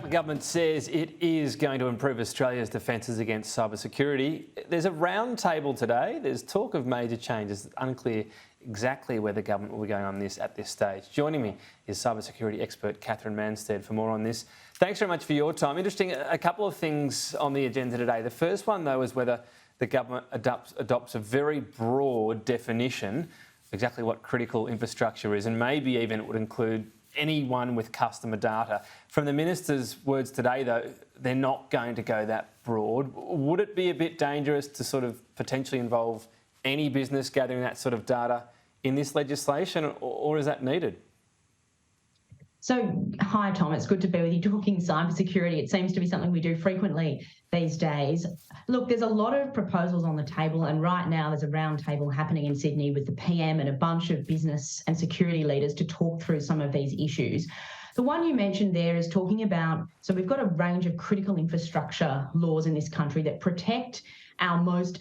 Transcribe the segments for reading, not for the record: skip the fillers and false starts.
Labor government says it is going to improve Australia's defences against cybersecurity. There's a roundtable today. There's talk of major changes. It's unclear exactly where the government will be going on this at this stage. Joining me is cybersecurity expert Catherine Manstead for more on this. Thanks very much for your time. Interesting, a couple of things on the agenda today. The first one, though, is whether the government adopts a very broad definition of exactly what critical infrastructure is, and maybe even it would include anyone with customer data. From the minister's words today, though, they're not going to go that broad. Would it be a bit dangerous to sort of potentially involve any business gathering that sort of data in this legislation, or is that needed? So, hi Tom, it's good to be with you talking cybersecurity. It seems to be something we do frequently these days. Look, there's a lot of proposals on the table, and right now there's a roundtable happening in Sydney with the PM and a bunch of business and security leaders to talk through some of these issues. The one you mentioned there is talking about, so we've got a range of critical infrastructure laws in this country that protect our most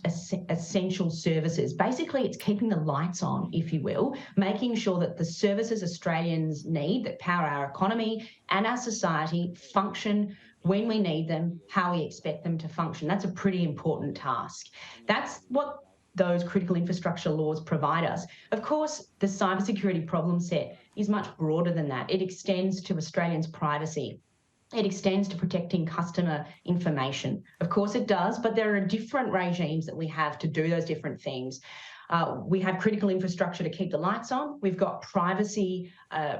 essential services. Basically, it's keeping the lights on, if you will, making sure that the services Australians need that power our economy and our society function when we need them, how we expect them to function. That's a pretty important task. That's what those critical infrastructure laws provide us. Of course, the cybersecurity problem set is much broader than that. It extends to Australians' privacy. It extends to protecting customer information. Of course it does, but there are different regimes that we have to do those different things. We have critical infrastructure to keep the lights on. We've got privacy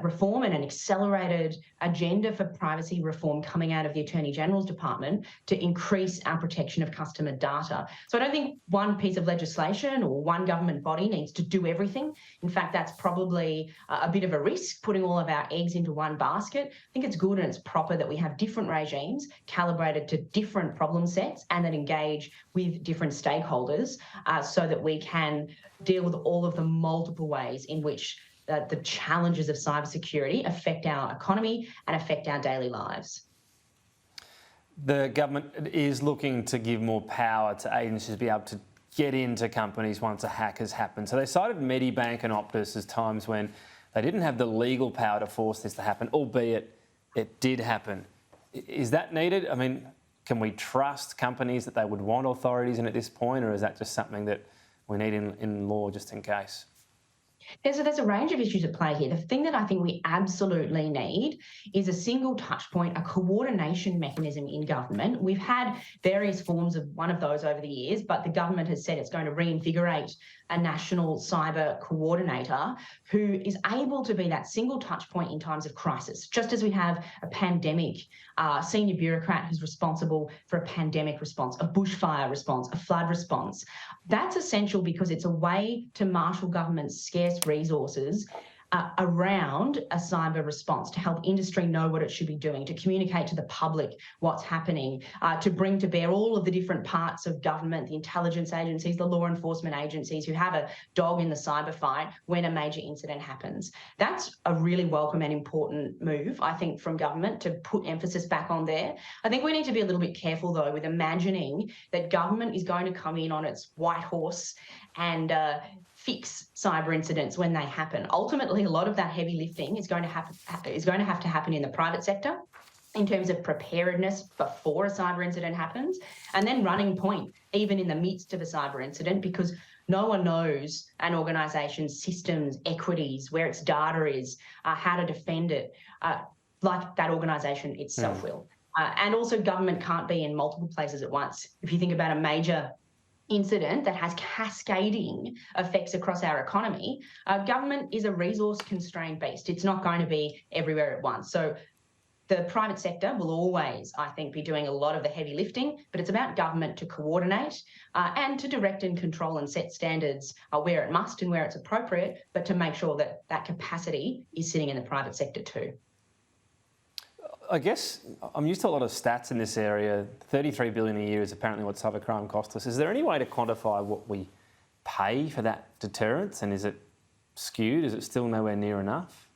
reform and an accelerated agenda for privacy reform coming out of the Attorney General's Department to increase our protection of customer data. So I don't think one piece of legislation or one government body needs to do everything. In fact, that's probably a bit of a risk, putting all of our eggs into one basket. I think it's good and it's proper that we have different regimes calibrated to different problem sets and that engage with different stakeholders so that we can deal with all of the multiple ways in which the challenges of cybersecurity affect our economy and affect our daily lives. The government is looking to give more power to agencies to be able to get into companies once a hack has happened. So they cited Medibank and Optus as times when they didn't have the legal power to force this to happen, albeit it did happen. Is that needed? I mean, can we trust companies that they would want authorities in at this point, or is that just something that we need in law just in case? There's a range of issues at play here. The thing that I think we absolutely need is a single touch point, a coordination mechanism in government. We've had various forms of one of those over the years, but the government has said it's going to reinvigorate a national cyber coordinator who is able to be that single touch point in times of crisis. Just as we have a pandemic senior bureaucrat who's responsible for a pandemic response, a bushfire response, a flood response. That's essential because it's a way to marshal government's scarce resources around a cyber response to help industry know what it should be doing, to communicate to the public what's happening, to bring to bear all of the different parts of government, the intelligence agencies, the law enforcement agencies who have a dog in the cyber fight when a major incident happens. That's a really welcome and important move, I think, from government to put emphasis back on there. I think we need to be a little bit careful, though, with imagining that government is going to come in on its white horse and fix cyber incidents when they happen. Ultimately, a lot of that heavy lifting is going to have to happen in the private sector in terms of preparedness before a cyber incident happens, and then running point even in the midst of a cyber incident, because no one knows an organisation's systems, equities, where its data is, how to defend it, like that organisation itself will. And also government can't be in multiple places at once. If you think about a major incident that has cascading effects across our economy, government is a resource-constrained beast. It's not going to be everywhere at once. So the private sector will always, I think, be doing a lot of the heavy lifting, but it's about government to coordinate and to direct and control and set standards where it must and where it's appropriate, but to make sure that that capacity is sitting in the private sector too. I guess I'm used to a lot of stats in this area. 33 billion a year is apparently what cybercrime costs us. Is there any way to quantify what we pay for that deterrence, and is it skewed? Is it still nowhere near enough?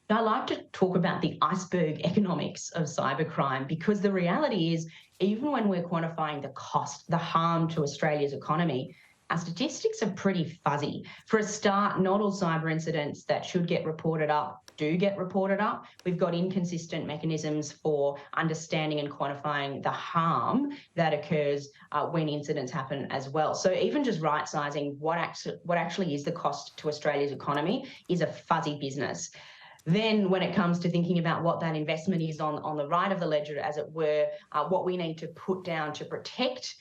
I like to talk about the iceberg economics of cybercrime, because the reality is, even when we're quantifying the cost, the harm to Australia's economy, our statistics are pretty fuzzy. For a start, not all cyber incidents that should get reported up do get reported up. We've got inconsistent mechanisms for understanding and quantifying the harm that occurs when incidents happen as well. So even just right-sizing what actually is the cost to Australia's economy is a fuzzy business. Then when it comes to thinking about what that investment is on the right of the ledger, as it were, what we need to put down to protect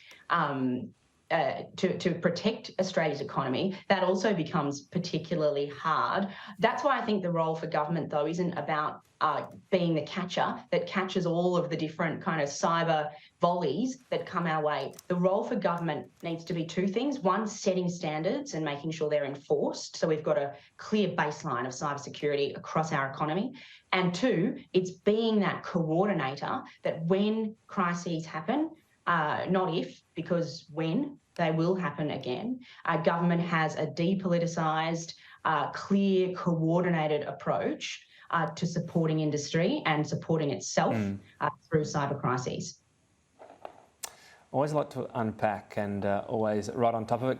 to protect Australia's economy, that also becomes particularly hard. That's why I think the role for government, though, isn't about being the catcher that catches all of the different kind of cyber volleys that come our way. The role for government needs to be two things. One, setting standards and making sure they're enforced. So we've got a clear baseline of cybersecurity across our economy. And two, it's being that coordinator that when crises happen, not if, because when, they will happen again. Government has a depoliticised, clear, coordinated approach to supporting industry and supporting itself through cyber crises. Always a lot to unpack and always right on top of it.